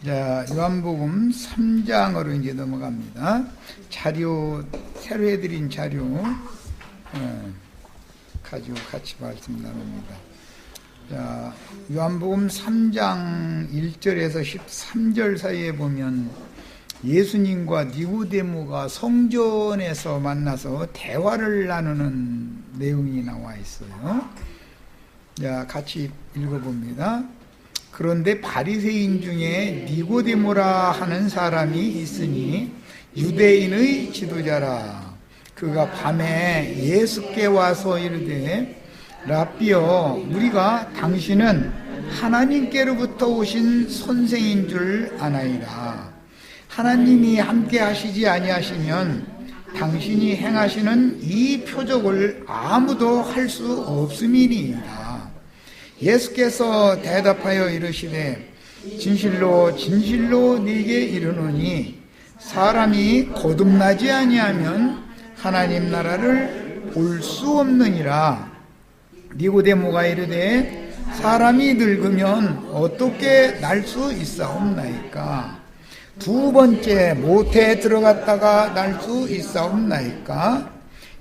자, 요한복음 3장으로 이제 넘어갑니다. 자료, 새로 해드린 자료, 가지고 같이 말씀 나눕니다. 자, 요한복음 3장 1절에서 13절 사이에 보면 예수님과 니고데모가 성전에서 만나서 대화를 나누는 내용이 나와 있어요. 자, 같이 읽어봅니다. 그런데 바리새인 중에 니고데모라 하는 사람이 있으니 유대인의 지도자라. 그가 밤에 예수께 와서 이르되 랍비여, 우리가 당신은 하나님께로부터 오신 선생인 줄 아나이다. 하나님이 함께 하시지 아니하시면 당신이 행하시는 이 표적을 아무도 할 수 없음이니이다. 예수께서 대답하여 이르시되 진실로 진실로 네게 이르노니 사람이 거듭나지 아니하면 하나님 나라를 볼 수 없느니라. 니고데모가 이르되 사람이 늙으면 어떻게 날 수 있사옵나이까? 두 번째 모태에 들어갔다가 날 수 있사옵나이까?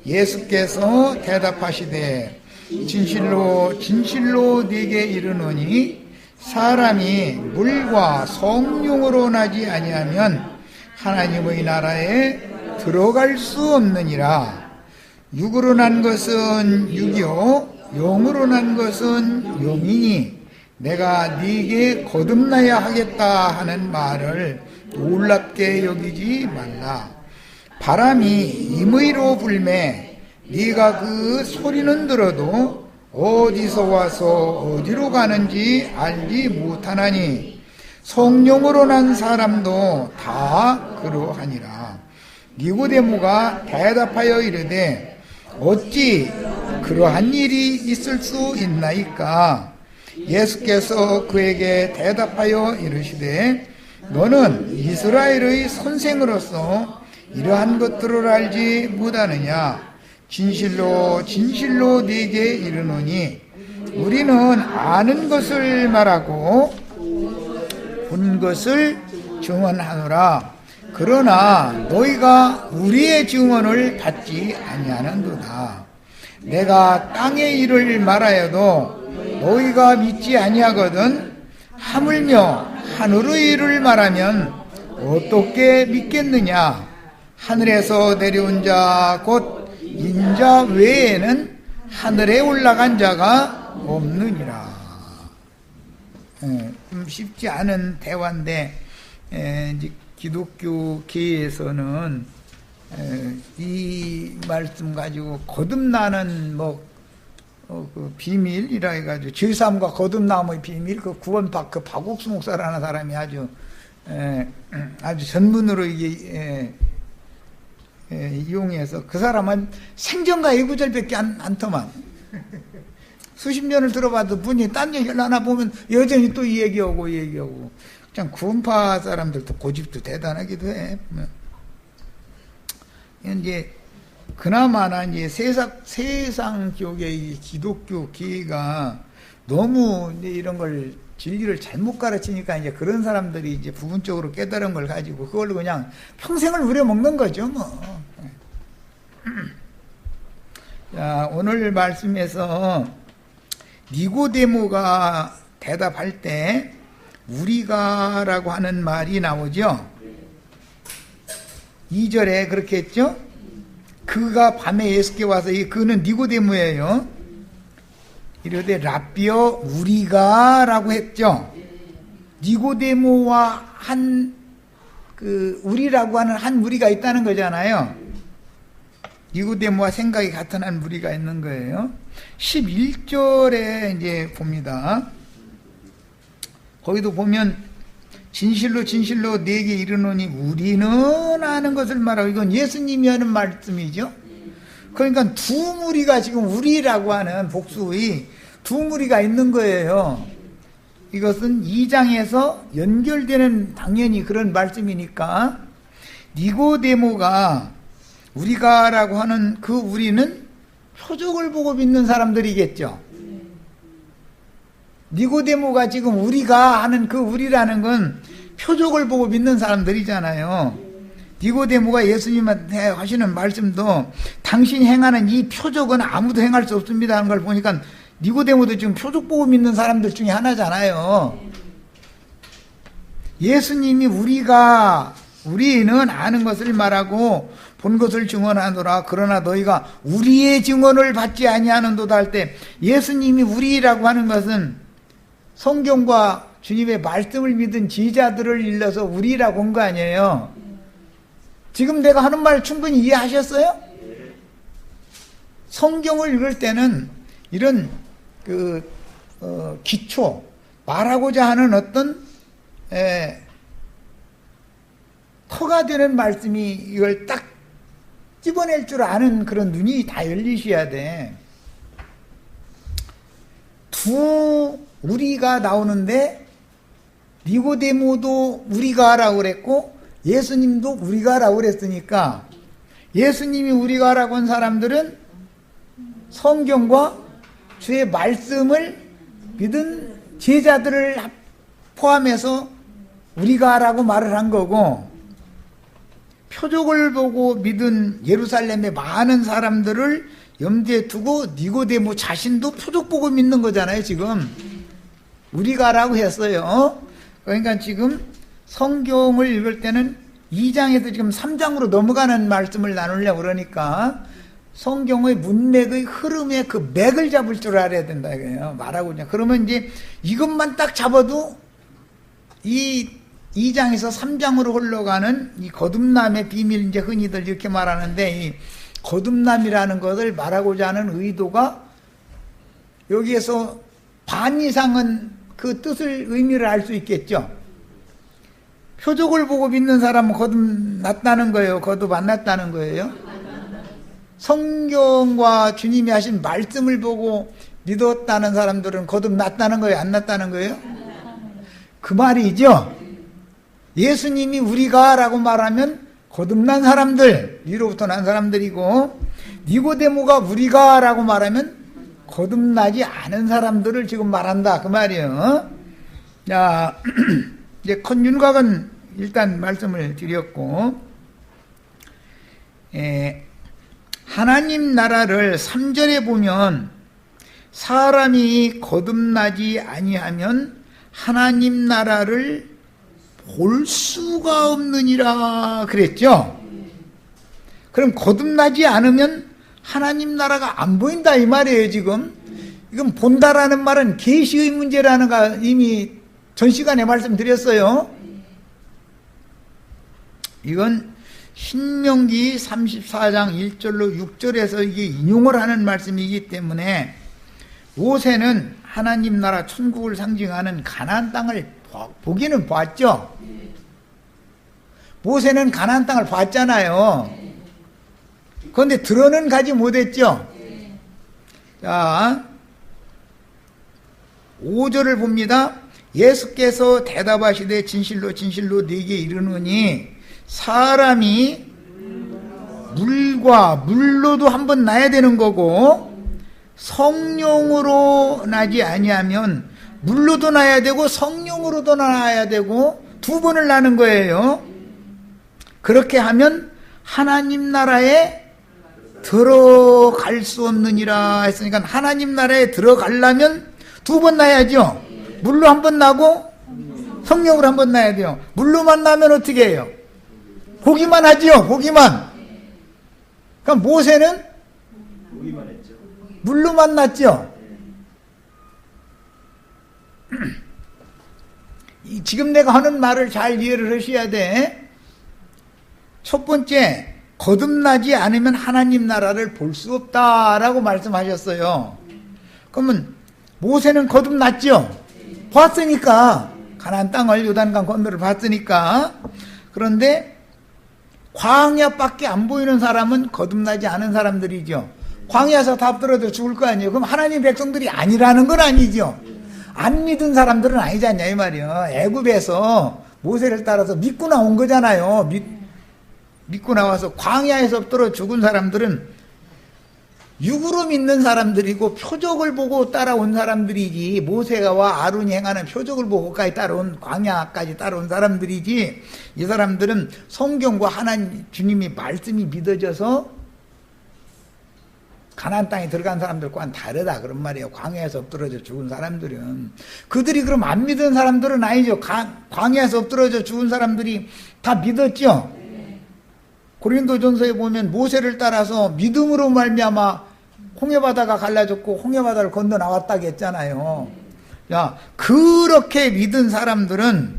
예수께서 대답하시되 진실로 진실로 네게 이르노니 사람이 물과 성령으로 나지 아니하면 하나님의 나라에 들어갈 수 없느니라. 육으로 난 것은 육이요 영으로 난 것은 영이니 내가 네게 거듭나야 하겠다 하는 말을 놀랍게 여기지 말라. 바람이 임의로 불매 네가 그 소리는 들어도 어디서 와서 어디로 가는지 알지 못하나니 성령으로 난 사람도 다 그러하니라. 니고데모가 대답하여 이르되 어찌 그러한 일이 있을 수 있나이까? 예수께서 그에게 대답하여 이르시되 너는 이스라엘의 선생으로서 이러한 것들을 알지 못하느냐? 진실로 진실로 네게 이르노니 우리는 아는 것을 말하고 본 것을 증언하노라. 그러나 너희가 우리의 증언을 받지 아니하는도다. 내가 땅의 일을 말하여도 너희가 믿지 아니하거든 하물며 하늘의 일을 말하면 어떻게 믿겠느냐? 하늘에서 내려온 자 곧 인자 외에는 하늘에 올라간 자가 없느니라. 좀 쉽지 않은 대화인데 이제 기독교계에서는 이 말씀 가지고 거듭나는 그 비밀이라 해가지고 죄사함과 거듭남의 비밀, 그 구원박 그 박옥수 목사라는 사람이 아주 전문으로 이게 이용해서 그 사람은 생전과 예구절밖에 않더만 수십 년을 들어봐도 분이 딴 얘기를 하나 보면 여전히 또 이 얘기하고 이 얘기하고 참 구원파 사람들도 고집도 대단하기도 해. 이제 그나마나 이제 세상 교계의 기독교 기회가 너무 이제 이런 걸 진리를 잘못 가르치니까 이제 그런 사람들이 이제 부분적으로 깨달은 걸 가지고 그걸로 그냥 평생을 우려먹는 거죠, 뭐. 자, 오늘 말씀에서 니고데모가 대답할 때 우리가라고 하는 말이 나오죠. 2절에 그렇게 했죠. 그가 밤에 예수께 와서 그는 니고데모예요. 이르되 랍비여 우리가라고 했죠. 니고데모와 우리라고 하는 한 무리가 있다는 거잖아요. 니고데모와 생각이 같은 한 무리가 있는 거예요. 11절에 이제 봅니다. 거기도 보면 진실로 진실로 네게 이르노니 우리는 아는 것을 말하고, 이건 예수님이 하는 말씀이죠. 그러니까 두 무리가 지금 우리라고 하는 복수의 두 무리가 있는 거예요. 이것은 2장에서 연결되는 당연히 그런 말씀이니까 니고데모가 우리가라고 하는 그 우리는 표적을 보고 믿는 사람들이겠죠. 니고데모가 지금 우리가 하는 그 우리라는 건 표적을 보고 믿는 사람들이잖아요. 니고데모가 예수님한테 하시는 말씀도 당신이 행하는 이 표적은 아무도 행할 수 없습니다 하는 걸 보니까 니고데모도 지금 표적 보고 믿는 사람들 중에 하나잖아요. 예수님이 우리는 아는 것을 말하고 본 것을 증언하노라. 그러나 너희가 우리의 증언을 받지 아니하는도다 할 때 예수님이 우리라고 하는 것은 성경과 주님의 말씀을 믿은 제자들을 일러서 우리라고 한 거 아니에요. 지금 내가 하는 말 충분히 이해하셨어요? 성경을 읽을 때는 이런 기초, 말하고자 하는 어떤 터가 되는 말씀이 이걸 딱 집어낼 줄 아는 그런 눈이 다 열리셔야 돼. 두 우리가 나오는데 니고데모도 우리가라고 그랬고 예수님도 우리가라고 그랬으니까 예수님이 우리가라고 한 사람들은 성경과 주의 말씀을 믿은 제자들을 포함해서 우리가라고 말을 한 거고, 표적을 보고 믿은 예루살렘의 많은 사람들을 염두에 두고 니고데모 자신도 표적 보고 믿는 거잖아요. 지금 우리가라고 했어요. 그러니까 지금 성경을 읽을 때는 2장에서 지금 3장으로 넘어가는 말씀을 나누려고 그러니까 성경의 문맥의 흐름의 그 맥을 잡을 줄 알아야 된다 이거예요. 말하고자. 그러면 이제 이것만 딱 잡아도 이 2장에서 3장으로 흘러가는 이 거듭남의 비밀, 이제 흔히들 이렇게 말하는데, 이 거듭남이라는 것을 말하고자 하는 의도가 여기에서 반 이상은 그 뜻을, 의미를 알 수 있겠죠. 표적을 보고 믿는 사람은 거듭났다는 거예요? 거듭 안 났다는 거예요? 성경과 주님이 하신 말씀을 보고 믿었다는 사람들은 거듭났다는 거예요? 안 났다는 거예요? 그 말이죠. 예수님이 우리가라고 말하면 거듭난 사람들, 위로부터 난 사람들이고, 니고데모가 우리가라고 말하면 거듭나지 않은 사람들을 지금 말한다 그 말이에요. 자, 이제 컨윤곽은 일단 말씀을 드렸고, 하나님 나라를 3절에 보면 사람이 거듭나지 아니하면 하나님 나라를 볼 수가 없느니라 그랬죠. 그럼 거듭나지 않으면 하나님 나라가 안 보인다 이 말이에요. 지금 이건 본다라는 말은 계시의 문제라는 거 이미 전 시간에 말씀드렸어요. 이건 신명기 34장 1절로 6절에서 이게 인용을 하는 말씀이기 때문에 모세는 하나님 나라 천국을 상징하는 가나안 땅을 보기는 봤죠. 모세는 가나안 땅을 봤잖아요. 그런데 들어는 가지 못했죠. 자, 5절을 봅니다. 예수께서 대답하시되 진실로 진실로 네게 이르노니 사람이 물로도 한번 나야 되는 거고 성령으로 나지 아니하면 물로도 나야 되고 성령으로도 나야 되고 두 번을 나는 거예요. 그렇게 하면 하나님 나라에 들어갈 수 없느니라 했으니까 하나님 나라에 들어가려면 두 번 나야죠. 물로 한 번 나고 성령으로 한 번 나야 돼요. 물로만 나면 어떻게 해요? 보기만 하지요. 보기만. 그럼 모세는 물로만 났죠. 지금 내가 하는 말을 잘 이해를 하셔야 돼. 첫 번째, 거듭나지 않으면 하나님 나라를 볼 수 없다라고 말씀하셨어요. 그러면 모세는 거듭났죠. 봤으니까 가나안 땅을 요단강 건너를 봤으니까. 그런데 광야밖에 안 보이는 사람은 거듭나지 않은 사람들이죠. 광야에서 다 떨어져 죽을 거 아니에요. 그럼 하나님 백성들이 아니라는 건 아니죠. 안 믿은 사람들은 아니지 않냐 이 말이에요. 애굽에서 모세를 따라서 믿고 나온 거잖아요. 믿고 나와서 광야에서 떨어 죽은 사람들은 육으로 믿는 사람들이고 표적을 보고 따라온 사람들이지, 모세와 아론이 행하는 표적을 보고까지 따라온, 광야까지 따라온 사람들이지, 이 사람들은 성경과 하나님 주님이 말씀이 믿어져서 가나안 땅에 들어간 사람들과는 다르다 그런 말이에요. 광야에서 엎드러져 죽은 사람들은. 그들이 그럼 안 믿은 사람들은 아니죠. 광야에서 엎드러져 죽은 사람들이 다 믿었죠. 고린도전서에 보면 모세를 따라서 믿음으로 말미암아 홍해바다가 갈라졌고 홍해바다를 건너 나왔다고 했잖아요. 야, 그렇게 믿은 사람들은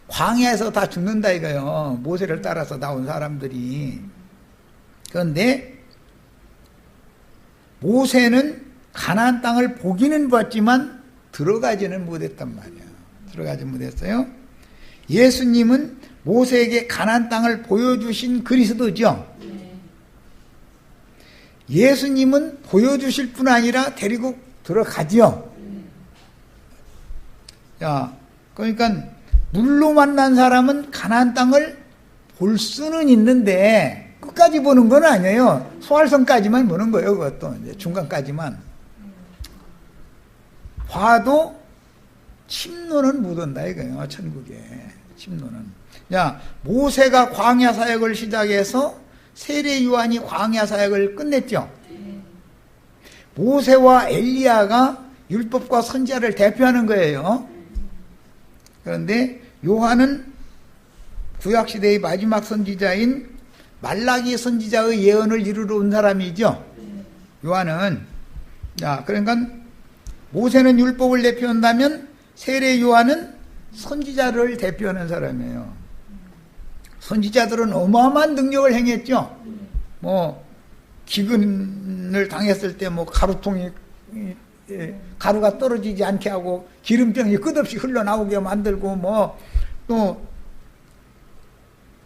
광야에서 다 죽는다 이거요. 모세를 따라서 나온 사람들이. 그런데 모세는 가나안 땅을 보기는 봤지만 들어가지는 못했단 말이야. 들어가지 못했어요. 예수님은 모세에게 가나안 땅을 보여주신 그리스도죠. 예수님은 보여주실 뿐 아니라 데리고 들어가지요. 자, 그러니까 물로 만난 사람은 가나안 땅을 볼 수는 있는데 끝까지 보는 건 아니에요. 소활성까지만 보는 거예요. 그것도 이제 중간까지만 봐도 침노는 못 온다 이거예요. 천국에 침노는. 야, 모세가 광야 사역을 시작해서 세례 요한이 광야 사역을 끝냈죠. 모세와 엘리야가 율법과 선지자를 대표하는 거예요. 그런데 요한은 구약시대의 마지막 선지자인 말라기 선지자의 예언을 이루러 온 사람이죠. 요한은. 자, 그러니까 모세는 율법을 대표한다면 세례 요한은 선지자를 대표하는 사람이에요. 선지자들은 어마어마한 능력을 행했죠. 뭐 기근을 당했을 때 뭐 가루통이 가루가 떨어지지 않게 하고 기름병이 끝없이 흘러나오게 만들고, 뭐 또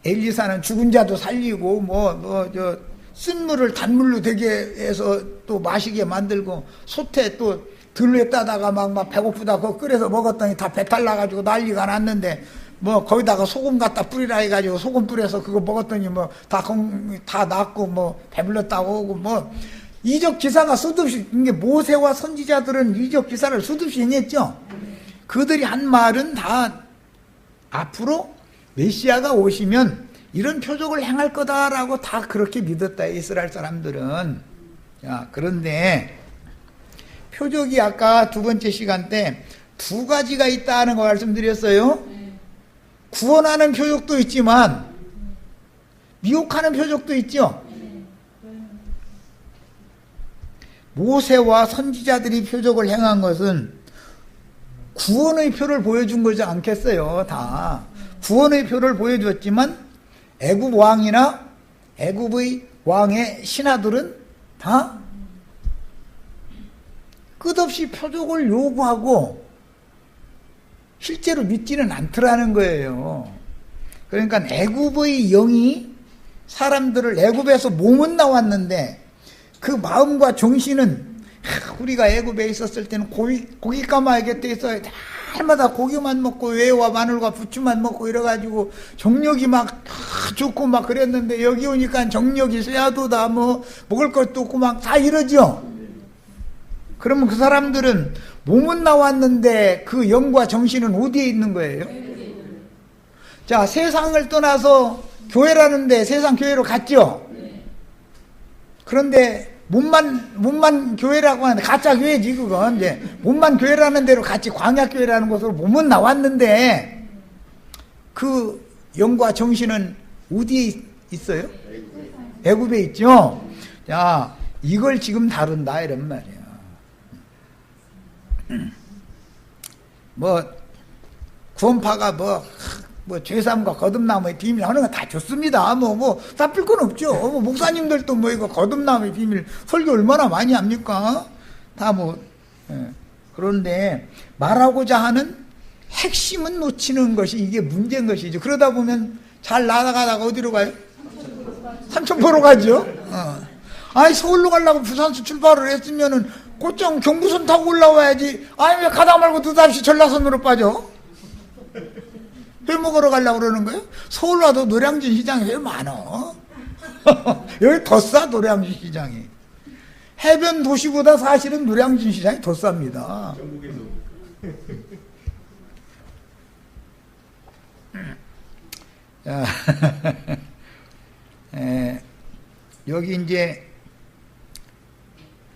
엘리사는 죽은 자도 살리고, 저 쓴물을 단물로 되게 해서 또 마시게 만들고, 솥에 또 들에 따다가 막 배고프다 그거 끓여서 먹었더니 다 배탈 나가지고 난리가 났는데, 뭐 거기다가 소금 갖다 뿌리라 해가지고 소금 뿌려서 그거 먹었더니 뭐 다 낫고 뭐 배불렀다고 오고, 뭐 이적 기사가 수없이, 이게 모세와 선지자들은 이적 기사를 수없이 행했죠. 그들이 한 말은 다 앞으로 메시아가 오시면 이런 표적을 행할 거다라고 다 그렇게 믿었다 이스라엘 사람들은. 야, 그런데 표적이 아까 두 번째 시간 때 두 가지가 있다는 거 말씀드렸어요. 구원하는 표적도 있지만 미혹하는 표적도 있죠. 모세와 선지자들이 표적을 행한 것은 구원의 표를 보여준 거지 않겠어요. 다 구원의 표를 보여줬지만 애굽 왕이나 애굽의 왕의 신하들은 다 끝없이 표적을 요구하고 실제로 믿지는 않더라는 거예요. 그러니까 애굽의 영이 사람들을, 애굽에서 몸은 나왔는데 그 마음과 정신은, 우리가 애굽에 있었을 때는 고기 까마귀 곁에 있어야 날마다 고기만 먹고 외와 마늘과 부추만 먹고 이래가지고 정력이 막 좋고 막 그랬는데, 여기 오니까 정력이 쇠하도다, 뭐 먹을 것도 없고 막 다 이러죠. 그러면 그 사람들은 몸은 나왔는데 그 영과 정신은 어디에 있는 거예요? 자, 세상을 떠나서 교회라는데 세상 교회로 갔죠. 그런데 몸만 교회라고 하는데 가짜 교회지 그건. 이제 몸만 교회라는 데로 같이 광야 교회라는 곳으로 몸은 나왔는데 그 영과 정신은 어디에 있어요? 애굽에 있죠. 자, 이걸 지금 다룬다 이런 말이에요. 뭐 구원파가 뭐 죄삼과 거듭남의 비밀 하는 건 다 좋습니다. 뭐 나쁠 건 없죠. 뭐 목사님들도 뭐 이거 거듭남의 비밀 설교 얼마나 많이 합니까? 다 뭐. 그런데 말하고자 하는 핵심은 놓치는 것이 이게 문제인 것이죠. 그러다 보면 잘 나가다가 어디로 가요? 삼천포로 가죠. 아니 서울로 가려고 부산서 출발을 했으면은 곧장 경부선 타고 올라와야지. 아니 왜 가다 말고 느닷없이 전라선으로 빠져? 회 먹으러 가려고 그러는 거예요? 서울 와도 노량진 시장에 왜 많어? 여기 더 싸, 노량진 시장이. 해변 도시보다 사실은 노량진 시장이 더 쌉니다. 자, 여기 이제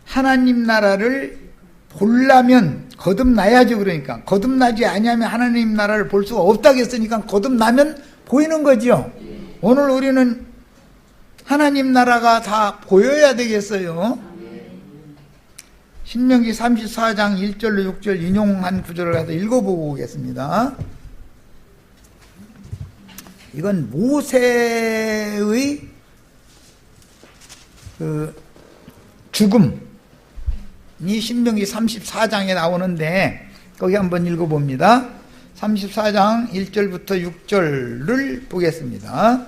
하나님 나라를 보려면 거듭나야죠. 그러니까 거듭나지 아니하면 하나님 나라를 볼 수가 없다겠으니까 거듭나면 보이는 거죠. 오늘 우리는 하나님 나라가 다 보여야 되겠어요. 신명기 34장 1절로 6절 인용한 구절을 가서 읽어보고 오겠습니다. 이건 모세의 그 죽음이 신명기 34장에 나오는데 거기 한번 읽어봅니다. 34장 1절부터 6절을 보겠습니다.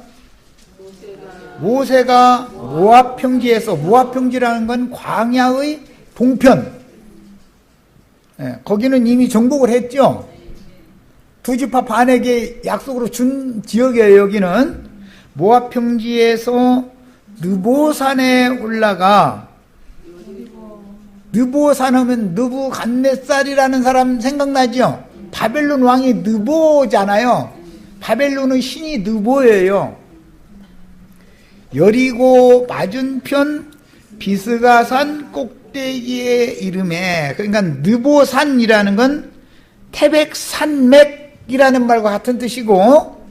모세가 모압 평지에서, 모압 평지라는 건 광야의 동편, 거기는 이미 정복을 했죠. 두 지파 반에게 약속으로 준 지역이에요. 여기는 모압 평지에서 느보산에 올라가, 느보산 하면 느부갓네살이라는 사람 생각나죠? 바벨론 왕이 느보잖아요. 바벨론의 신이 느보예요. 여리고 맞은편 비스가산 꼭대기에 이름에, 그러니까 느보산이라는 건 태백산맥이라는 말과 같은 뜻이고,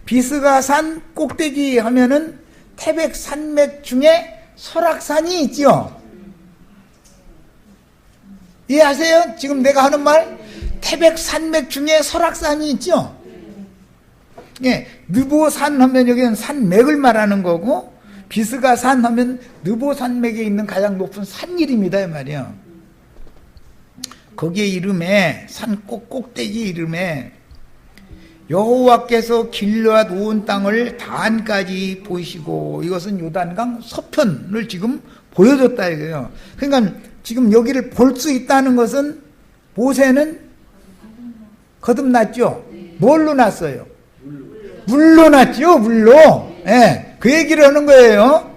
비스가산 꼭대기 하면은 태백산맥 중에 설악산이 있죠. 이해하세요? 지금 내가 하는 말? 태백산맥 중에 설악산이 있죠. 예, 느보산 하면 여기는 산맥을 말하는 거고, 비스가산 하면 느보산맥에 있는 가장 높은 산 이름이다 이 말이야. 거기에 이름에, 산 꼭대기 이름에 여호와께서 길르앗 온 땅을 단까지 보이시고, 이것은 요단강 서편을 지금 보여줬다 이거예요. 그러니까 지금 여기를 볼 수 있다는 것은 모세는 거듭났죠. 뭘로 났어요? 물로 났죠. 물로. 예, 그 얘기를 하는 거예요.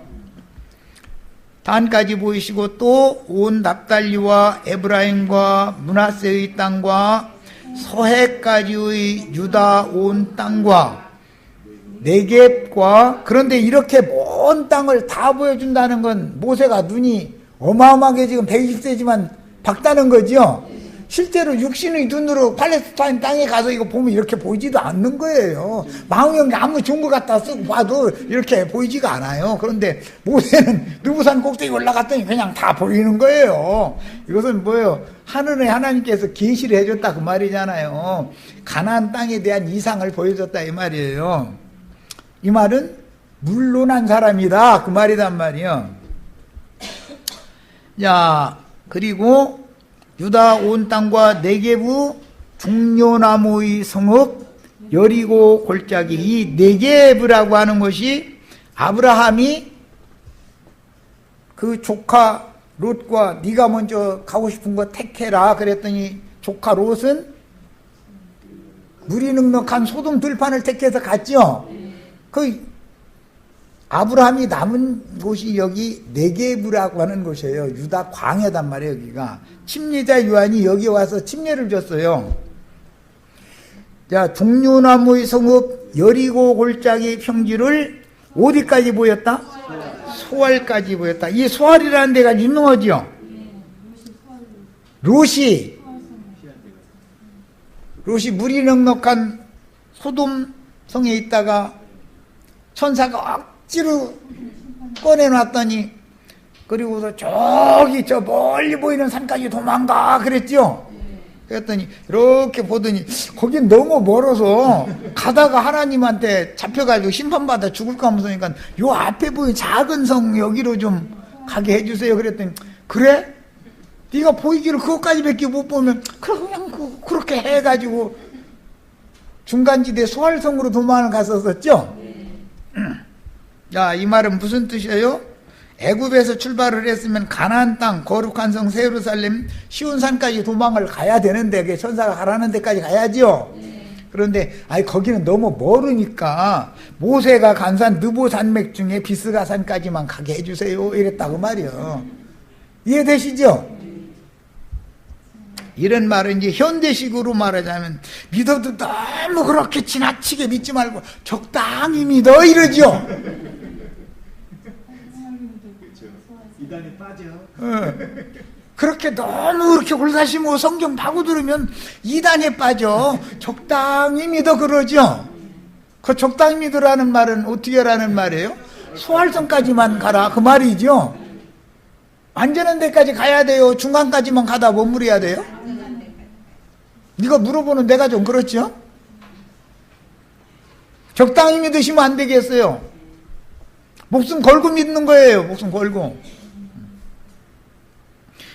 단까지 보이시고 또 온 납달리와 에브라임과 므낫세의 땅과 서해까지의 유다 온 땅과 네겝과, 그런데 이렇게 먼 땅을 다 보여준다는 건 모세가 눈이 어마어마하게 지금 120세지만 밝다는 거죠. 실제로 육신의 눈으로 팔레스타인 땅에 가서 이거 보면 이렇게 보이지도 않는 거예요. 망원경이 아무리 좋은 것 같다 쓰고 봐도 이렇게 보이지가 않아요. 그런데 모세는 느보산 꼭대기 올라갔더니 그냥 다 보이는 거예요. 이것은 뭐예요? 하늘에 하나님께서 계시를 해줬다 그 말이잖아요. 가나안 땅에 대한 이상을 보여줬다 이 말이에요. 이 말은 물로 난 사람이다 그 말이란 말이에요. 자, 그리고 유다 온 땅과 네겝의 중요나무의 성읍 여리고 골짜기, 이 네겝이라고 하는 것이 아브라함이 그 조카 롯과 네가 먼저 가고 싶은 거 택해라 그랬더니 조카 롯은 물이 넉넉한 소돔 들판을 택해서 갔죠. 그 아브라함이 남은 곳이 여기 네겝이라고 하는 곳이에요. 유다 광야단 말이에요. 여기가 침례자 요한이 여기 와서 침례를 줬어요. 자, 종려나무의 성읍 여리고 골짜기 평지를 어디까지 보였다? 소알까지 보였다. 이 소알이라는 데가 유명하죠. 롯이 물이 넉넉한 소돔 성에 있다가 천사가 억지로 꺼내놨더니, 그리고서 저기 저 멀리 보이는 산까지 도망가 그랬죠. 그랬더니 이렇게 보더니 거긴 너무 멀어서 가다가 하나님한테 잡혀가지고 심판받아 죽을까 하면서니까 요 앞에 보이는 작은 성 여기로 좀 가게 해주세요 그랬더니, 그래? 네가 보이기를 그것까지밖에 못 보면 그래 그냥 그렇게 해가지고 중간지대 소알성으로 도망을 갔었었죠. 자, 이 말은 무슨 뜻이에요? 애굽에서 출발을 했으면 가나안 땅, 거룩한 성 세루살렘 시온산까지 도망을 가야 되는데, 그 천사가 가라는 데까지 가야죠. 그런데 거기는 너무 멀으니까 모세가 간 산 느보산맥 중에 비스가산까지만 가게 해주세요 이랬다고 말이요. 이해되시죠? 이런 말은 이제 현대식으로 말하자면 믿어도 너무 그렇게 지나치게 믿지 말고 적당히 믿어 이러죠. 이단에 빠져. 그렇게 너무 그렇게 골사심고 성경 파고 들으면 이단에 빠져. 적당히 믿어 그러죠. 그 적당히 믿으라는 말은 어떻게 하라는 말이에요? 소활성까지만 가라 그 말이죠. 완전한 데까지 가야 돼요? 중간까지만 가다 머무려야 돼요? 이거 물어보는 내가 좀 그렇죠? 적당히 믿으시면 안 되겠어요. 목숨 걸고 믿는 거예요. 목숨 걸고.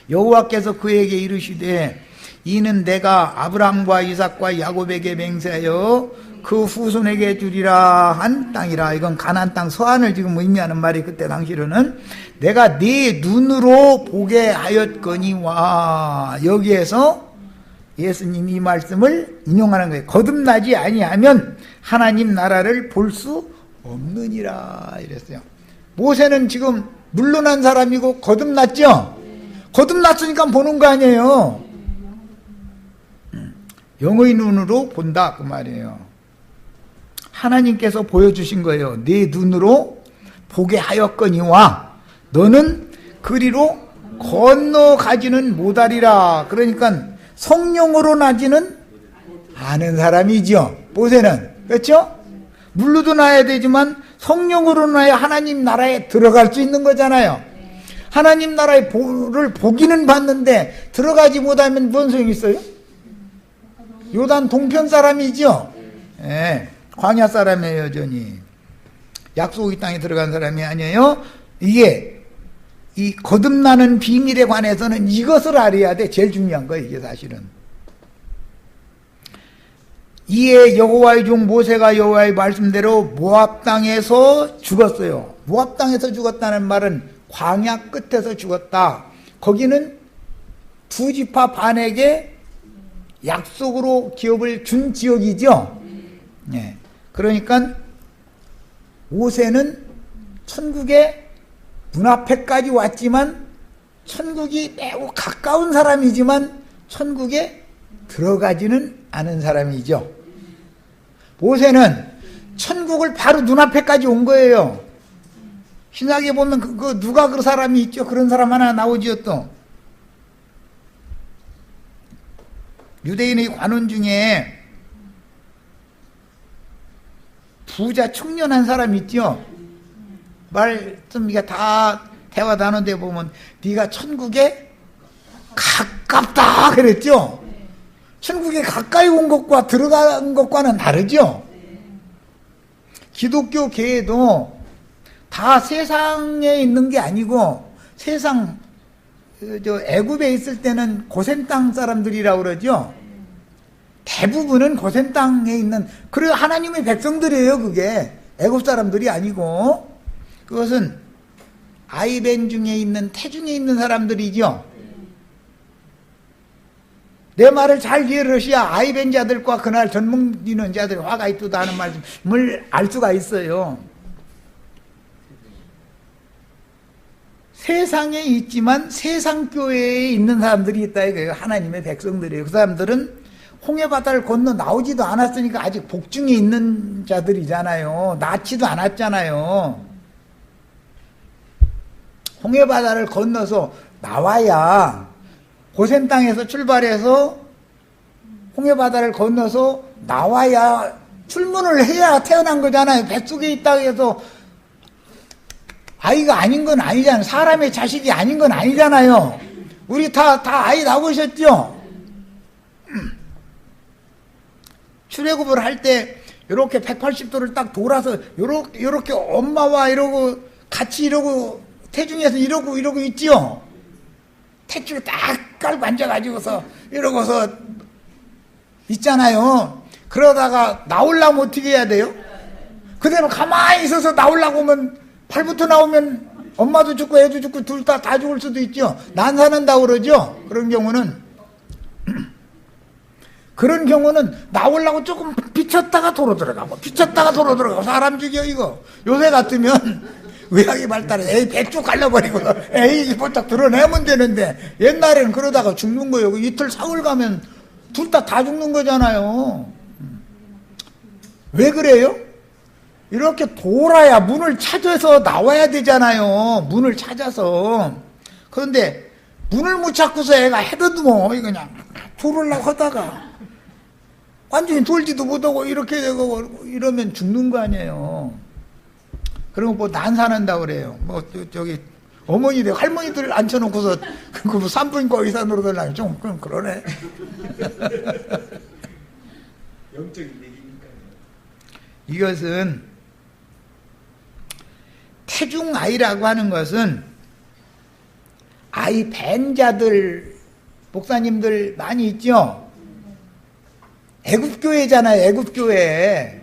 여호와께서 그에게 이르시되 이는 내가 아브라함과 이삭과 야곱에게 맹세하여 그 후손에게 주리라 한 땅이라. 이건 가나안 땅 서안을 지금 의미하는 말이 그때 당시로는 내가 네 눈으로 보게 하였거니와. 여기에서 예수님이 이 말씀을 인용하는 거예요. 거듭나지 아니하면 하나님 나라를 볼 수 없느니라 이랬어요. 모세는 지금 물러난 사람이고 거듭났죠? 거듭났으니까 보는 거 아니에요. 영의 눈으로 본다 그 말이에요. 하나님께서 보여주신 거예요. 네 눈으로 보게 하였거니와 너는 그리로 건너가지는 못하리라. 그러니까 성령으로 나지는 않은 사람이죠. 모세는. 그렇죠? 물로도 나야 되지만 성령으로 나야 하나님 나라에 들어갈 수 있는 거잖아요. 하나님 나라의 복을 보기는 봤는데 들어가지 못하면 뭔 소용이 있어요? 요단 동편 사람이죠. 예, 광야 사람이에요. 여전히 약속의 땅에 들어간 사람이 아니에요. 이게 이 거듭나는 비밀에 관해서는 이것을 알아야 돼. 제일 중요한 거예요. 이게 사실은. 이에 여호와의 종 모세가 여호와의 말씀대로 모압 땅에서 죽었어요. 모압 땅에서 죽었다는 말은 광야 끝에서 죽었다. 거기는 두 지파 반에게 약속으로 기업을 준 지역이죠. 예. 그러니까 모세는 천국의 눈앞에까지 왔지만 천국이 매우 가까운 사람이지만 천국에 들어가지는 않은 사람이죠. 모세는 천국을 바로 눈앞에까지 온 거예요. 신약에 보면 누가 그 사람이 있죠? 그런 사람 하나 나오지요 또. 유대인의 관원 중에 부자 청년한 사람 있죠? 말씀 이게 다 대화 나누는데 보면 네가 천국에 가깝다 그랬죠? 천국에 가까이 온 것과 들어간 것과는 다르죠? 기독교 계에도 다 세상에 있는 게 아니고 세상 애굽에 있을 때는 고센 땅 사람들이라고 그러죠. 대부분은 고센 땅에 있는 그래 하나님의 백성들이에요. 그게 애굽 사람들이 아니고 그것은 아이벤 중에 있는 태중에 있는 사람들이죠. 내 말을 잘 이해하시야 아이벤 자들과 그날 전문 자들이 화가 있도다 하는 말씀을 알 수가 있어요. 세상에 있지만 세상 교회에 있는 사람들이 있다 이거예요. 하나님의 백성들이에요. 그 사람들은 홍해바다를 건너 나오지도 않았으니까 아직 복중에 있는 자들이잖아요. 낳지도 않았잖아요. 홍해바다를 건너서 나와야 고센 땅에서 출발해서 홍해바다를 건너서 나와야 출문을 해야 태어난 거잖아요. 뱃속에 있다고 해서 아이가 아닌 건 아니잖아요. 사람의 자식이 아닌 건 아니잖아요. 우리 다 아이 낳으셨죠? 출애굽을 할 때 이렇게 180도를 딱 돌아서 요렇게 엄마와 이러고 같이 이러고 태중에서 이러고 있지요. 탯줄 딱 깔고 앉아가지고서 이러고서 있잖아요. 그러다가 나오려면 어떻게 해야 돼요? 그대로 가만히 있어서 나오려고 하면 팔부터 나오면 엄마도 죽고 애도 죽고 둘 다 죽을 수도 있죠. 난사는다고 그러죠. 그런 경우는 그런 경우는 나오려고 조금 비쳤다가 도로 들어가고 비쳤다가 도로 들어가고 사람 죽여 이거. 요새 같으면 의학이 발달해 에이 배 쭉 갈라버리고 에이 볼딱 드러내면 되는데 옛날에는 그러다가 죽는 거예요. 이틀 사흘 가면 둘 다 죽는 거잖아요. 왜 그래요? 이렇게 돌아야 문을 찾아서 나와야 되잖아요. 문을 찾아서. 그런데 문을 못 찾고서 애가 헤드도 그냥 돌으려고 하다가 완전히 돌지도 못하고 이렇게 되고 이러면 죽는 거 아니에요. 그리고 뭐 난사난다고 그래요. 뭐 저기 어머니들 할머니들 앉혀놓고서 그 산부인과 의사노릇을 하면 좀 그럼 그러네. 영적인 얘기니까요. 이것은 태중아이라고 하는 것은 아이 벤자들 목사님들 많이 있죠. 애굽교회잖아요. 애굽교회.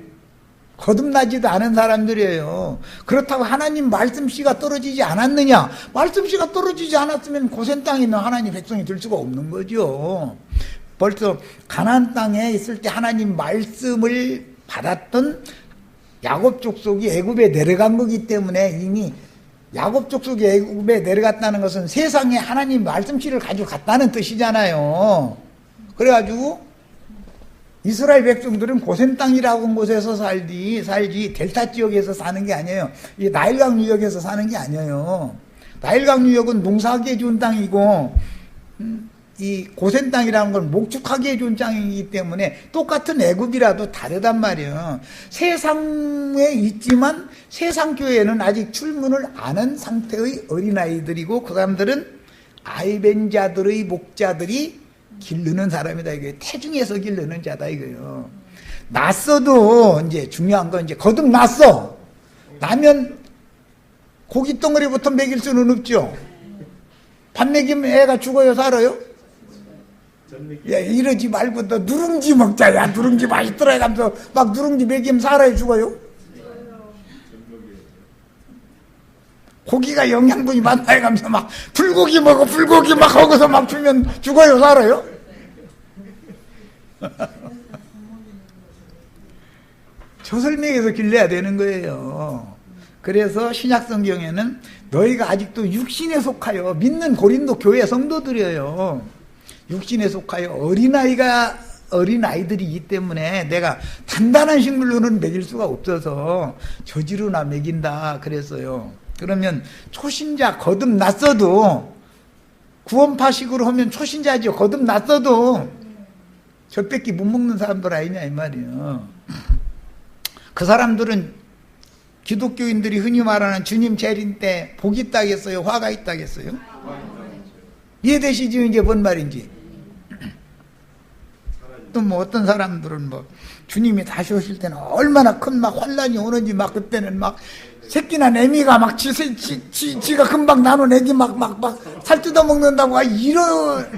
거듭나지도 않은 사람들이에요. 그렇다고 하나님 말씀씨가 떨어지지 않았느냐? 말씀씨가 떨어지지 않았으면 고센 땅에 있는 하나님 백성이 될 수가 없는 거죠. 벌써 가나안 땅에 있을 때 하나님 말씀을 받았던 야곱 족속이 애굽에 내려간 거기 때문에 이미 야곱 족속이 애굽에 내려갔다는 것은 세상에 하나님 말씀씨를 가지고 갔다는 뜻이잖아요. 그래가지고 이스라엘 백성들은 고센 땅이라고 한 곳에서 살지 델타 지역에서 사는 게 아니에요. 이 나일강 유역에서 사는 게 아니에요. 나일강 유역은 농사하기 좋은 땅이고 이 고센 땅이라는 건 목축하기에 좋은 땅이기 때문에 똑같은 애굽이라도 다르단 말이에요. 세상에 있지만 세상 교회에는 아직 출문을 안 한 상태의 어린아이들이고 그 사람들은 아이벤자들의 목자들이 기르는 사람이다 이거예요. 태중에서 기르는 자다 이거예요. 났어도 이제 중요한 건 이제 거듭 났어. 나면 고기 덩어리부터 먹일 수는 없죠. 밥 먹이면 애가 죽어요, 살아요? 야, 이러지 말고 너 누룽지 먹자. 야, 누룽지 맛있더라 하면서 막 누룽지 먹이면 살아요, 죽어요? 고기가 영양분이 많다 해가면서 막 불고기 먹어 불고기 막 하고서 막 주면 죽어요, 살아요? 저설명에서 길러야 되는 거예요. 그래서 신약성경에는 너희가 아직도 육신에 속하여 믿는 고린도 교회 성도들이에요. 육신에 속하여 어린아이들이기 때문에 내가 단단한 식물로는 먹일 수가 없어서 저지로나 먹인다 그랬어요. 그러면 초신자 거듭났어도 구원파식으로 하면 초신자죠. 거듭났어도 젖밖에 못 먹는 사람들 아니냐 이 말이에요. 그 사람들은 기독교인들이 흔히 말하는 주님 재림 때 복이 있다겠어요? 화가 있다겠어요? 이해되시죠? 이제 뭔 말인지. 또 뭐 어떤 사람들은 뭐 주님이 다시 오실 때는 얼마나 큰 막 환란이 오는지 막 그때는 막 새끼나 애미가 막 지가 금방 나눈 애기 막 살 뜯어 먹는다고 이런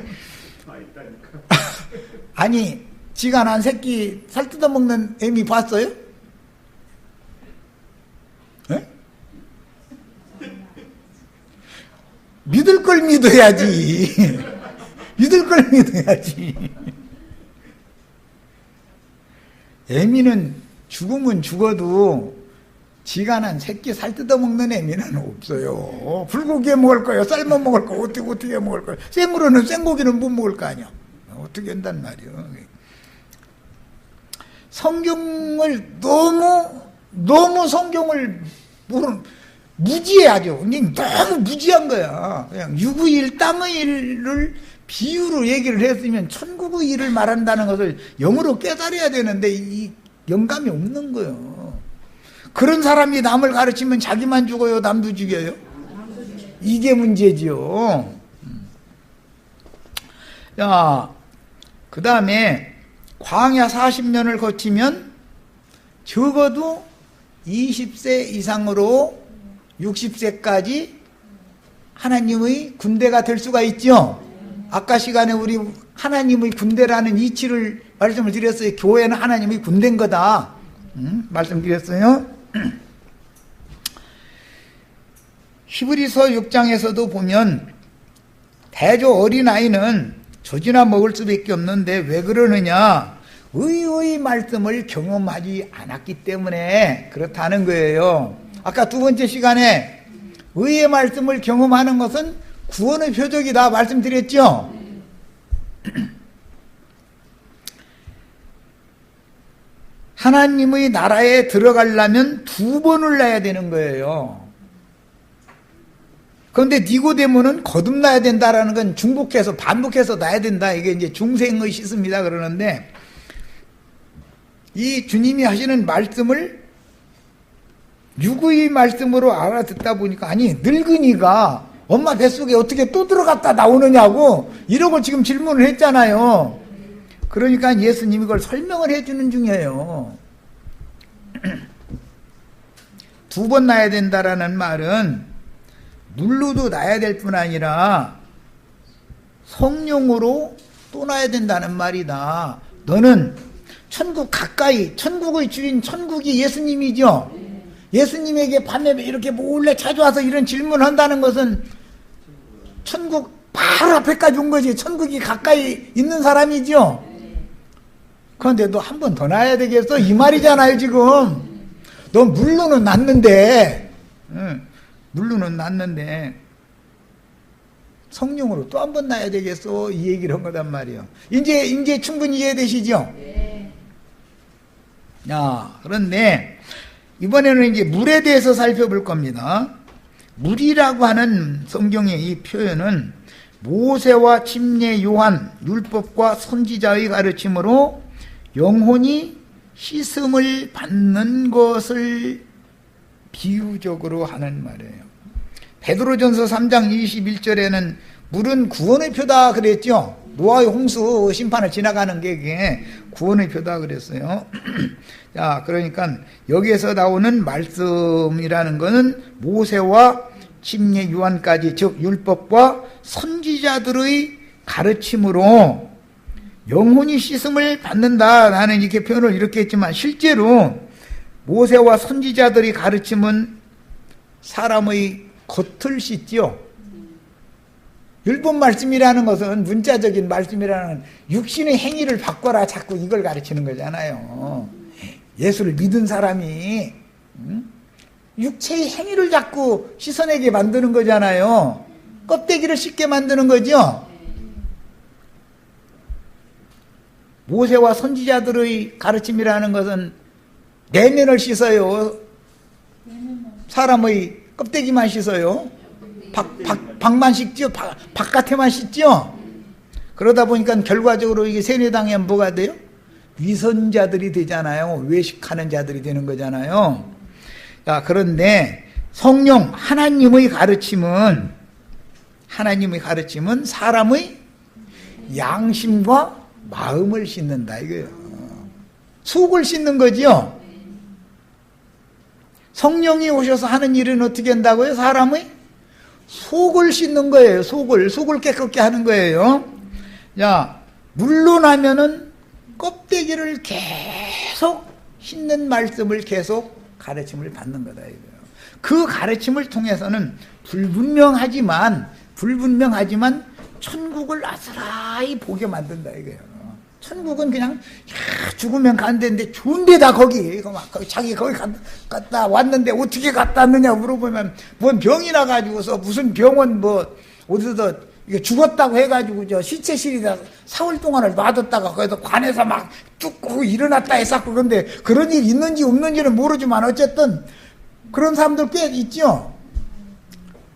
아니 지가 난 새끼 살 뜯어 먹는 애미 봤어요? 에? 믿을 걸 믿어야지. 믿을 걸 믿어야지. 애미는 죽으면 죽어도 지가 난 새끼 살 뜯어먹는 애미는 없어요. 불고기에 먹을 거예요. 삶아 먹을 거 어떻게 먹을 거예요. 생으로는 생고기는 못 먹을 거 아니야. 어떻게 한단 말이에요. 성경을 너무 성경을 무지해하죠. 너무 무지한 거야. 그냥 육의 일, 땅의 일을 비유로 얘기를 했으면 천국의 일을 말한다는 것을 영으로 깨달아야 되는데 이 영감이 없는 거예요. 그런 사람이 남을 가르치면 자기만 죽어요, 남도 죽여요? 이게 문제지요. 자, 그 다음에 광야 40년을 거치면 적어도 20세 이상으로 60세까지 하나님의 군대가 될 수가 있죠. 아까 시간에 우리 하나님의 군대라는 이치를 말씀을 드렸어요. 교회는 하나님의 군대인 거다. 말씀드렸어요. 히브리서 6장에서도 보면 대조 어린아이는 젖이나 먹을 수밖에 없는데 왜 그러느냐? 의의 말씀을 경험하지 않았기 때문에 그렇다는 거예요. 아까 두 번째 시간에 의의 말씀을 경험하는 것은 구원의 표적이다 말씀드렸죠? 하나님의 나라에 들어가려면 2번을 낳아야 되는 거예요. 그런데 니고데모는 거듭나야 된다라는 건 중복해서 반복해서 낳아야 된다. 이게 이제 중생의 시스입니다. 그러는데 이 주님이 하시는 말씀을 육의 말씀으로 알아듣다 보니까 아니 늙은이가 엄마 뱃속에 어떻게 또 들어갔다 나오느냐고 이러고 지금 질문을 했잖아요. 그러니까 예수님이 그걸 설명을 해주는 중이에요. 2번 낳아야 된다라는 말은 물로도 낳아야 될 뿐 아니라 성령으로 또 낳아야 된다는 말이다. 너는 천국 가까이, 천국의 주인 천국이 예수님이죠. 예수님에게 밤에 이렇게 몰래 찾아와서 이런 질문을 한다는 것은 천국 바로 앞에까지 온 거지. 천국이 가까이 있는 사람이죠. 그런데 너 한 번 더 낳아야 되겠어? 이 말이잖아요 지금. 너 물로는 낳는데 물로는 낳는데 성령으로 또 한 번 낳아야 되겠어? 이 얘기를 한 거단 말이에요. 이제 충분히 이해되시죠? 네. 그런데 이번에는 이제 물에 대해서 살펴볼 겁니다. 물이라고 하는 성경의 이 표현은 모세와 침례 요한, 율법과 선지자의 가르침으로 영혼이 씻음을 받는 것을 비유적으로 하는 말이에요. 베드로전서 3장 21절에는 물은 구원의 표다 그랬죠. 노아의 홍수 심판을 지나가는 게 그게 구원의 표다 그랬어요. 자, 그러니까 여기에서 나오는 말씀이라는 것은 모세와 침례 요한까지, 즉 율법과 선지자들의 가르침으로 영혼이 씻음을 받는다. 나는 이렇게 표현을 이렇게 했지만 실제로 모세와 선지자들의 가르침은 사람의 겉을 씻지요. 율법 말씀이라는 것은 문자적인 말씀이라는 육신의 행위를 바꿔라 자꾸 이걸 가르치는 거잖아요. 예수를 믿은 사람이 육체의 행위를 자꾸 씻어내게 만드는 거잖아요. 껍데기를 씻게 만드는 거죠. 모세와 선지자들의 가르침이라는 것은 내면을 씻어요. 사람의 껍데기만 씻어요. 밖만 씻죠. 바깥에만 씻죠. 그러다 보니까 결과적으로 이게 세뇌당하면 뭐가 돼요? 위선자들이 되잖아요. 외식하는 자들이 되는 거잖아요. 자, 그런데 성령 하나님의 가르침은 사람의 양심과 마음을 씻는다 이거예요. 속을 씻는 거죠. 성령이 오셔서 하는 일은 어떻게 한다고요? 사람의 속을 씻는 거예요. 속을 깨끗게 하는 거예요. 자, 물로 나면은 껍데기를 계속 씻는 말씀을 계속 가르침을 받는 거다 이거예요. 그 가르침을 통해서는 불분명하지만 천국을 아스라이 보게 만든다 이거예요. 천국은 그냥 죽으면 가는 데인데 좋은 데다 거기 자기 거기 갔다 왔는데 어떻게 갔다 왔느냐 물어보면 뭔 병이 나가지고서 무슨 병원 뭐 어디서 이게 죽었다고 해가지고 저 시체실에다 4월 동안을 놔뒀다가 거기서 관에서 막 뚝 일어났다 했었고 그런데 그런 일 있는지 없는지는 모르지만 어쨌든 그런 사람들 꽤 있죠.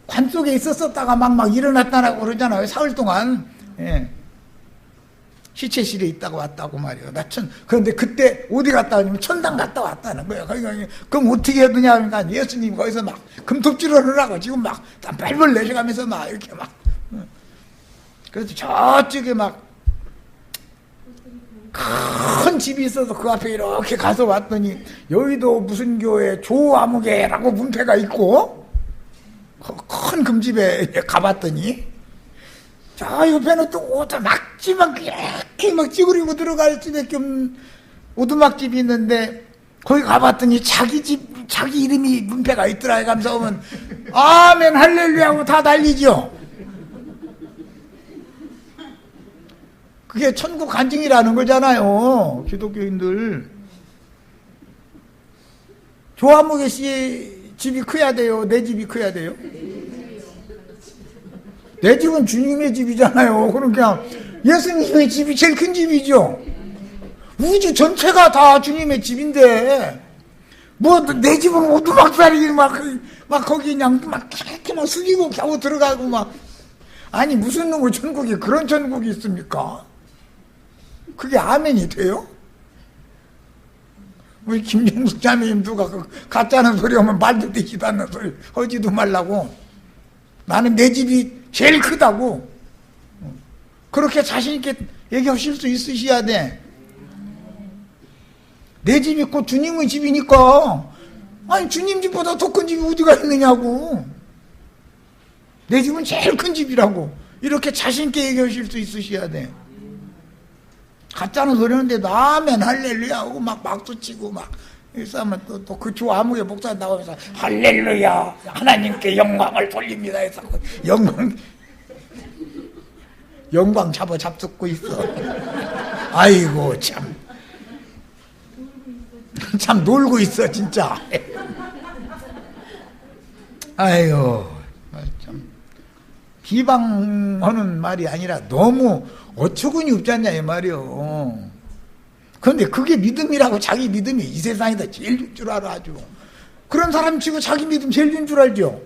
관 속에 있었다가 막 일어났다고 그러잖아요. 4월 동안. 예. 시체실에 있다가 왔다고 말이에요. 그런데 그때 어디 갔다 오냐면 천당 갔다 왔다는 거예요. 그럼 어떻게 해야 되냐 하니까 예수님 거기서 막 금톱질을 하고 지금 막 발벌 내셔가면서 막 이렇게 막. 그래서 저쪽에 막 큰 집이 있어서 그 앞에 이렇게 가서 왔더니 여의도 무슨 교회 조아무개라고 문패가 있고 큰 금집에 가봤더니 저 옆에는 또 오두막집만 이렇게 막 찌그리고 들어갈 수밖에 없는 오두막집이 있는데 거기 가봤더니 자기 집 자기 이름이 문패가 있더라 해가면서 오면 아멘 할렐루야 하고 다 달리죠. 그게 천국 간증이라는 거잖아요. 기독교인들. 조화무게 씨 집이 커야 돼요? 내 집이 커야 돼요? 내 집은 주님의 집이잖아요. 그러니까 예수님의 집이 제일 큰 집이죠. 우주 전체가 다 주님의 집인데 뭐 내 집은 오두막살이 막 거기 그냥 막 이렇게 막 숙이고 겨우 들어가고 막 아니 무슨 놈의 천국이 그런 천국이 있습니까? 그게 아멘이 돼요? 우리 김영숙 자매님 누가 그 가짜는 소리 하면 말도 되지도 않는 소리 하지도 말라고 나는 내 집이 제일 크다고 그렇게 자신있게 얘기하실 수 있으셔야 돼. 내 집이 곧 주님의 집이니까 아니 주님 집보다 더 큰 집이 어디가 있느냐고. 내 집은 제일 큰 집이라고 이렇게 자신있게 얘기하실 수 있으셔야 돼. 가짜는 소리 하는데 나면 할렐루야 하고 막 박수치고 막 싸면 또 그 조아무개 목사 나오면서 할렐루야 하나님께 영광을 돌립니다 해서 영광 잡수고 있어. 아이고 참 놀고 있어 진짜. 아이고 참 비방하는 말이 아니라 너무 어처구니 없지 않냐 이 말이요. 그런데 그게 믿음이라고. 자기 믿음이 이 세상에다 제일 줄 줄 알아. 아주 그런 사람 치고 자기 믿음 제일 줄 줄 알죠.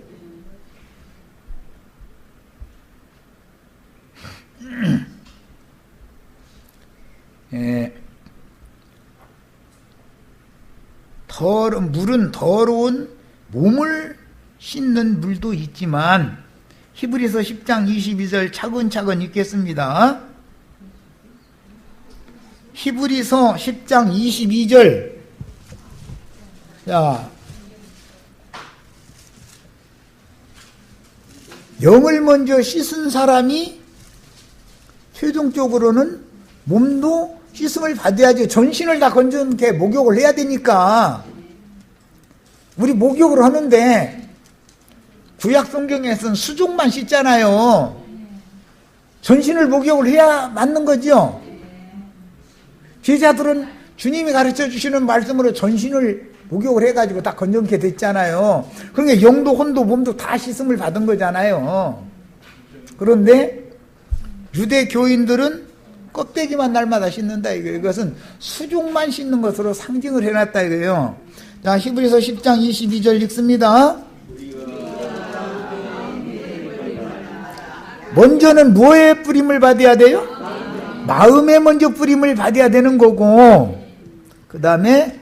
예. 물은 더러운 몸을 씻는 물도 있지만 히브리서 10장 22절 차근차근 읽겠습니다. 히브리서 10장 22절. 자, 영을 먼저 씻은 사람이 최종적으로는 몸도 씻음을 받아야지. 전신을 다 건전케 목욕을 해야 되니까. 우리 목욕을 하는데 구약 성경에서는 수족만 씻잖아요. 전신을 목욕을 해야 맞는 거죠. 제자들은 주님이 가르쳐 주시는 말씀으로 전신을 목욕을 해가지고 다 건전케 됐잖아요. 그러니까 영도 혼도 몸도 다 씻음을 받은 거잖아요. 그런데 유대 교인들은 껍데기만 날마다 씻는다 이거예요. 이것은 수족만 씻는 것으로 상징을 해놨다 이거예요. 자, 히브리서 10장 22절 읽습니다. 먼저는 뭐에 뿌림을 받아야 돼요? 마음에 먼저 뿌림을 받아야 되는 거고, 그 다음에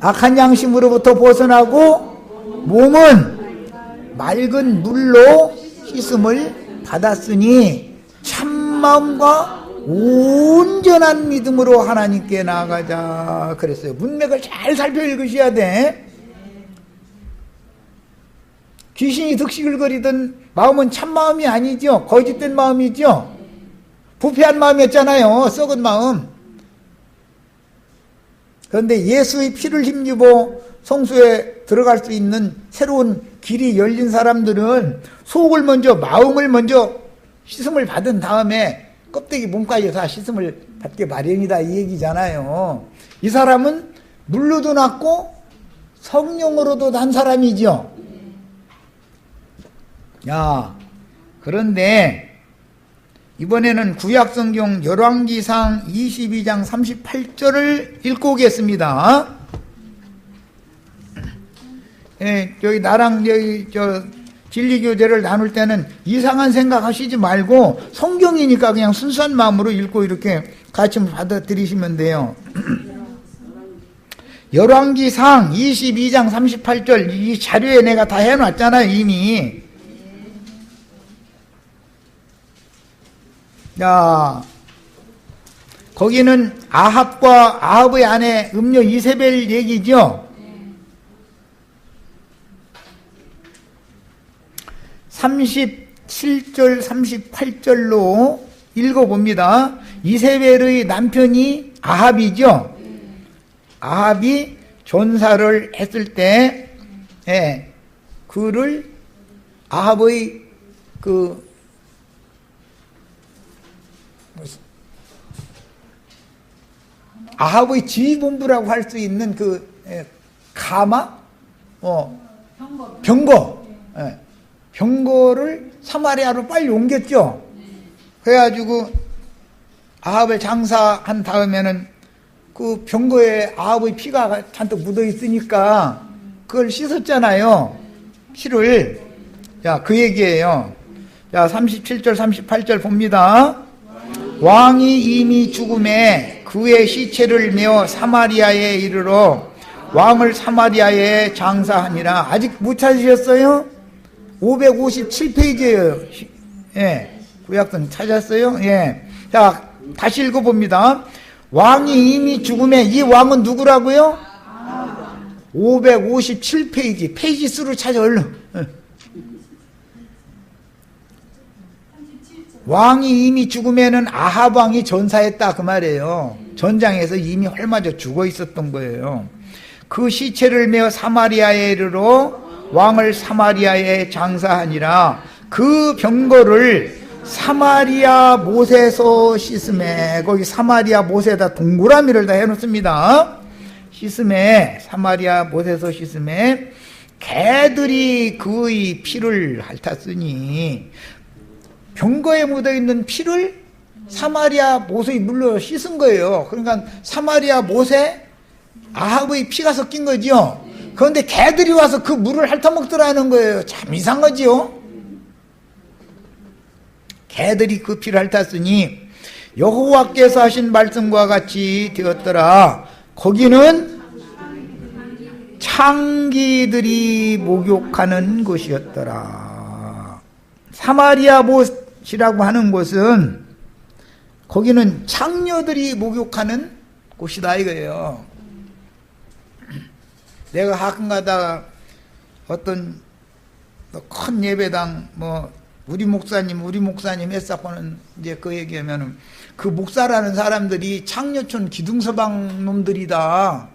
악한 양심으로부터 벗어나고 몸은 맑은 물로 씻음을 받았으니 참마음과 온전한 믿음으로 하나님께 나아가자 그랬어요. 문맥을 잘 살펴 읽으셔야 돼. 귀신이 득실거리던 마음은 참마음이 아니죠. 거짓된 마음이죠. 부패한 마음이었잖아요. 썩은 마음. 그런데 예수의 피를 힘입어 성소에 들어갈 수 있는 새로운 길이 열린 사람들은 속을 먼저, 마음을 먼저 씻음을 받은 다음에 껍데기 몸까지 다 씻음을 받게 마련이다 이 얘기잖아요. 이 사람은 물로도 낫고 성령으로도 난 사람이죠. 야, 그런데 이번에는 구약성경 열왕기상 22장 38절을 읽고 오겠습니다. 예, 여기 나랑 여기 진리교제를 나눌 때는 이상한 생각 하시지 말고 성경이니까 그냥 순수한 마음으로 읽고 이렇게 같이 받아들이시면 돼요. 열왕기상 22장 38절 이 자료에 내가 다 해놨잖아요 이미. 자, 거기는 아합의 아내 음녀 이세벨 얘기죠. 37절 38절로 읽어봅니다. 이세벨의 남편이 아합이죠. 아합이 전사를 했을 때 그를 아합의 아합의 지휘본부라고 할 수 있는 그 가마, 병거, 병거를 사마리아로 빨리 옮겼죠. 그래가지고 아합을 장사한 다음에는 그 병거에 아합의 피가 잔뜩 묻어 있으니까 그걸 씻었잖아요. 피를. 자, 그 얘기예요. 자, 37절, 38절 봅니다. 왕이 이미 죽음에 그의 시체를 메어 사마리아에 이르러 왕을 사마리아에 장사하니라. 아직 못 찾으셨어요? 557페이지예요. 예. 구약성 찾았어요? 예. 자, 다시 읽어봅니다. 왕이 이미 죽음에, 이 왕은 누구라고요? 557페이지. 페이지 수를 찾아, 얼른. 왕이 이미 죽음에는 아합 왕이 전사했다 그 말이에요. 전장에서 이미 헐맞아 죽어 있었던 거예요. 그 시체를 메어 사마리아에 이르러 왕을 사마리아에 장사하니라. 그 병거를 사마리아 못에서 씻음에, 거기 사마리아 못에다 동그라미를 다 해놓습니다. 씻음에, 사마리아 못에서 씻음에 개들이 그의 피를 핥았으니, 병거에 묻어있는 피를 사마리아 못의 물로 씻은 거예요. 그러니까 사마리아 못에 아합의 피가 섞인 거죠. 그런데 개들이 와서 그 물을 핥아먹더라는 거예요. 참 이상하지요. 개들이 그 피를 핥았으니 여호와께서 하신 말씀과 같이 되었더라. 거기는 창기들이 목욕하는 곳이었더라. 사마리아 못이라고 하는 곳은 거기는 창녀들이 목욕하는 곳이다 이거예요. 내가 가끔 가다가 어떤 큰 예배당 우리 목사님 했사고는 이제 그 얘기하면은 그 목사라는 사람들이 창녀촌 기둥서방 놈들이다.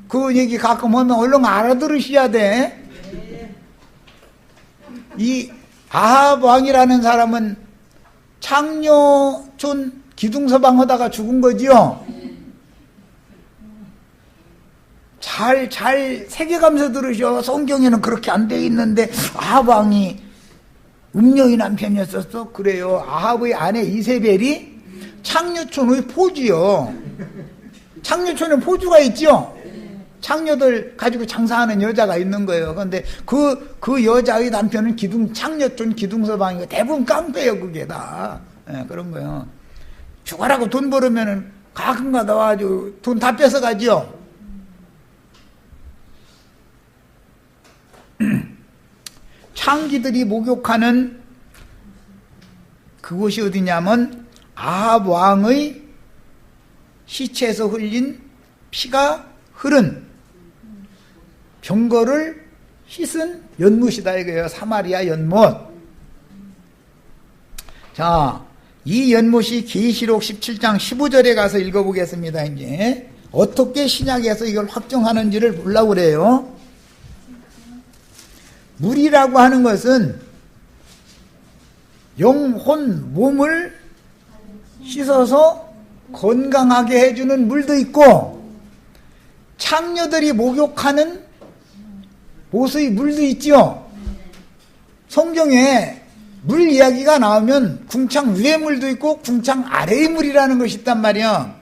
그 얘기 가끔 하면 얼른 알아들으셔야 돼. 이 아합 왕이라는 사람은 창녀촌 기둥서방 하다가 죽은 거지요. 잘 새겨가면서 들으셔. 성경에는 그렇게 안 돼 있는데 아합 왕이 음녀의 남편이었었어? 그래요. 아합의 아내 이세벨이 창녀촌의 포주요. 창녀촌에 포주가 있죠. 창녀들 가지고 장사하는 여자가 있는 거예요. 그런데 그 여자의 남편은 창녀촌 기둥서방이고 대부분 깡패예요. 그게 다. 네, 그런 거예요. 죽어라고 돈 벌으면은 가끔가다 와가지고 돈 다 뺏어가지요. 창기들이 목욕하는 그곳이 어디냐면 아합 왕의 시체에서 흘린 피가 흐른 병거를 씻은 연못이다 이거예요. 사마리아 연못. 자, 이 연못이 계시록 17장 15절에 가서 읽어보겠습니다. 이제 어떻게 신약에서 이걸 확정하는지를 보려고 그래요. 물이라고 하는 것은 영혼, 몸을 씻어서 건강하게 해주는 물도 있고 창녀들이 목욕하는 못의 물도 있죠. 성경에 물 이야기가 나오면 궁창 위의 물도 있고 궁창 아래의 물이라는 것이 있단 말이야.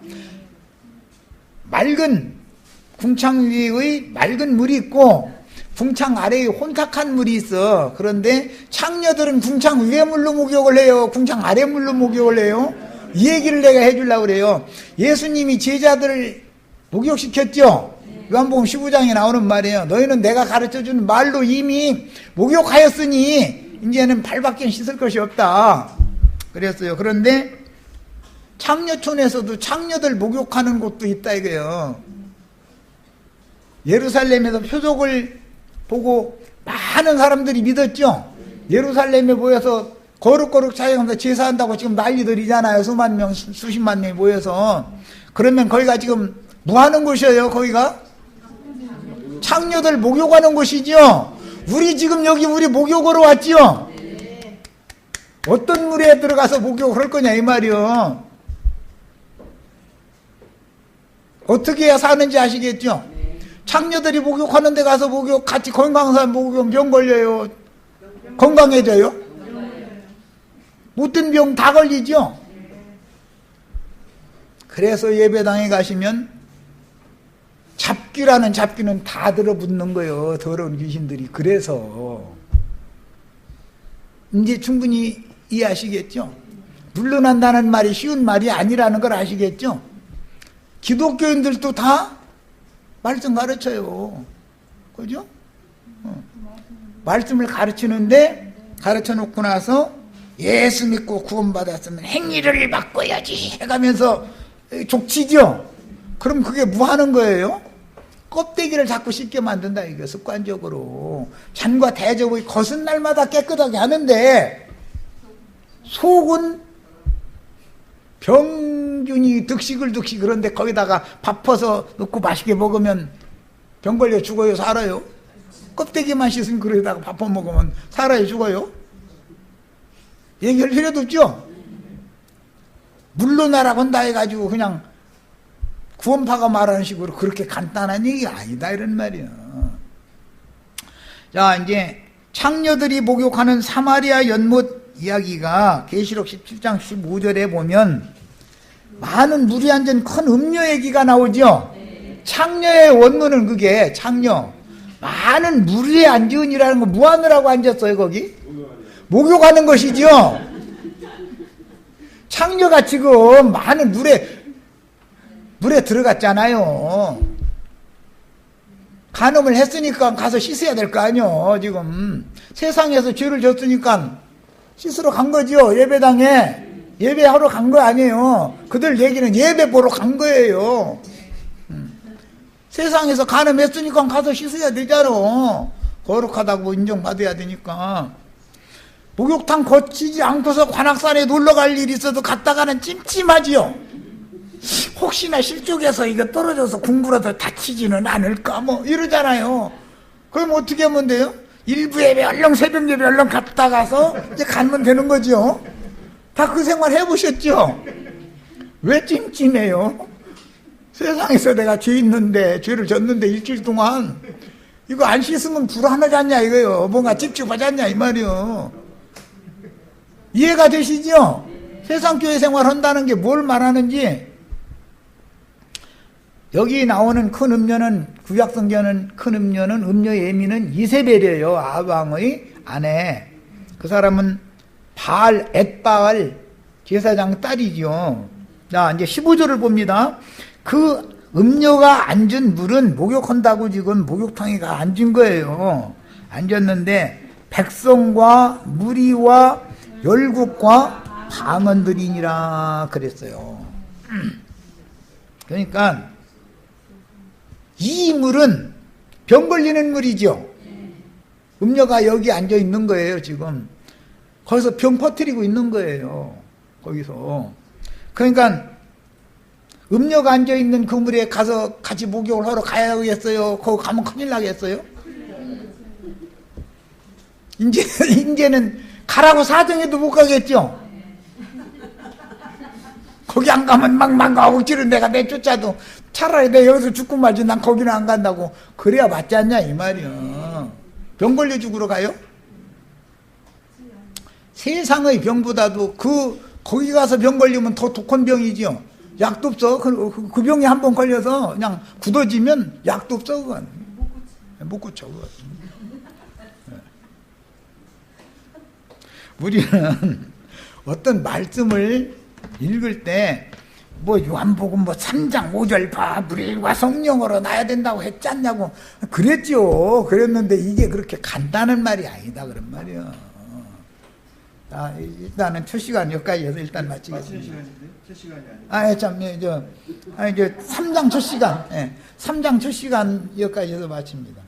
맑은 궁창 위의 맑은 물이 있고 궁창 아래에 혼탁한 물이 있어. 그런데 창녀들은 궁창 위의 물로 목욕을 해요? 궁창 아래 물로 목욕을 해요? 이 얘기를 내가 해주려고 그래요. 예수님이 제자들을 목욕시켰죠? 요한복음 15장에 나오는 말이에요. 너희는 내가 가르쳐주는 말로 이미 목욕하였으니 이제는 발밖에 씻을 것이 없다 그랬어요. 그런데 창녀촌에서도 창녀들 목욕하는 곳도 있다 이거예요. 예루살렘에서 표적을 보고 많은 사람들이 믿었죠. 예루살렘에 모여서 거룩거룩 차려가면서 제사한다고 지금 난리들이잖아요. 수만 명, 수십만 명이 모여서. 그러면 거기가 지금 뭐 하는 곳이에요? 거기가 창녀들 목욕하는 곳이죠. 우리 지금 여기 우리 목욕으로 왔죠. 어떤 물에 들어가서 목욕을 할 거냐 이 말이요. 어떻게 해야 사는지 아시겠죠? 창녀들이 목욕하는 데 가서 목욕, 같이 건강한 사람 목욕 병 걸려요? 건강해져요? 모든 병 다 걸리죠? 그래서 예배당에 가시면 잡귀라는 잡귀는 다 들어붙는 거예요. 더러운 귀신들이. 그래서 이제 충분히 이해하시겠죠? 물러난다는 말이 쉬운 말이 아니라는 걸 아시겠죠? 기독교인들도 다 말씀 가르쳐요. 그죠? 말씀을 가르치는데 가르쳐 놓고 나서 예수 믿고 구원받았으면 행위를 바꿔야지 해가면서 족치죠? 그럼 그게 뭐 하는 거예요? 껍데기를 자꾸 씻게 만든다 이거 습관적으로. 잔과 대접을 거슨 날마다 깨끗하게 하는데 속은 병균이 득식을 그런데 거기다가 밥 퍼서 넣고 맛있게 먹으면 병 걸려 죽어요? 살아요? 껍데기만 씻으면 그러다가 밥 퍼먹으면 살아요? 죽어요? 얘기할 필요도 없죠? 물러나라고 한다 해가지고 그냥 구원파가 말하는 식으로 그렇게 간단한 얘기가 아니다 이런 말이야. 자, 이제 창녀들이 목욕하는 사마리아 연못 이야기가 계시록 17장 15절에 보면 많은 물이 앉은 큰 음녀 얘기가 나오죠. 창녀의 원문은 그게 창녀 많은 물에 앉은이라는 거 뭐 하느라고 앉았어요 거기? 목욕하는 것이죠. 창녀가 지금 많은 물에 들어갔잖아요. 간음을 했으니까 가서 씻어야 될 거 아니요. 지금 세상에서 죄를 졌으니까 씻으러 간 거죠. 예배당에 예배하러 간 거 아니에요. 그들 얘기는 예배 보러 간 거예요. 세상에서 간음했으니까 가서 씻어야 되잖아. 거룩하다고 인정받아야 되니까. 목욕탕 거치지 않고서 관악산에 놀러갈 일이 있어도 갔다가는 찜찜하지요. 혹시나 실족해서 이거 떨어져서 궁굴어서 다치지는 않을까 뭐 이러잖아요. 그럼 어떻게 하면 돼요? 일부 예배 얼른 새벽 예배 얼른 갔다 가서 이제 가면 되는 거죠. 다 그 생활 해보셨죠? 왜 찜찜해요? 세상에서 내가 죄 있는데 죄를 졌는데 일주일 동안 이거 안 씻으면 불안하지 않냐 이거요. 뭔가 찝찝하지 않냐 이 말이요. 이해가 되시죠? 세상 교회 생활 한다는 게 뭘 말하는지. 여기 나오는 큰 음녀는 구약성경은 큰 음녀는 음녀 예미는 이세벨이에요. 아방의 아내. 그 사람은 엣바알 제사장 딸이죠. 자, 이제 15절을 봅니다. 그 음녀가 앉은 물은 목욕한다고 지금 목욕탕에 앉은 거예요. 앉았는데 백성과 무리와 열국과 방언들이니라 그랬어요. 그러니까 이 물은 병 걸리는 물이죠. 음녀가 여기 앉아 있는 거예요 지금. 거기서 병 퍼뜨리고 있는 거예요. 거기서. 그러니까 음녀가 앉아 있는 그 물에 가서 같이 목욕을 하러 가야겠어요? 거기 가면 큰일 나겠어요? 이제는 가라고 사정해도 못 가겠죠? 거기 안 가면 막 억지로 내가 내쫓아도 차라리 내가 여기서 죽고 말지 난 거기는 안 간다고 그래야 맞지 않냐 이 말이야. 병 걸려 죽으러 가요? 세상의 병보다도 거기 가서 병 걸리면 더 독한 병이지요. 약도 없어. 그 병이 한번 걸려서 그냥 굳어지면 약도 없어. 그건 못 고쳐. 그건. 우리는 어떤 말씀을 읽을 때 뭐 요한복음 3장 5절 봐 물과 성령으로 나야 된다고 했지 않냐고 그랬죠. 그랬는데 이게 그렇게 간단한 말이 아니다 그런 말이야. 자, 일단은 첫 시간 여기까지 해서 일단 마치겠습니다. 첫 시간이 아니에요. 참, 3장 첫 시간, 3장 첫 시간 여기까지 해서 마칩니다.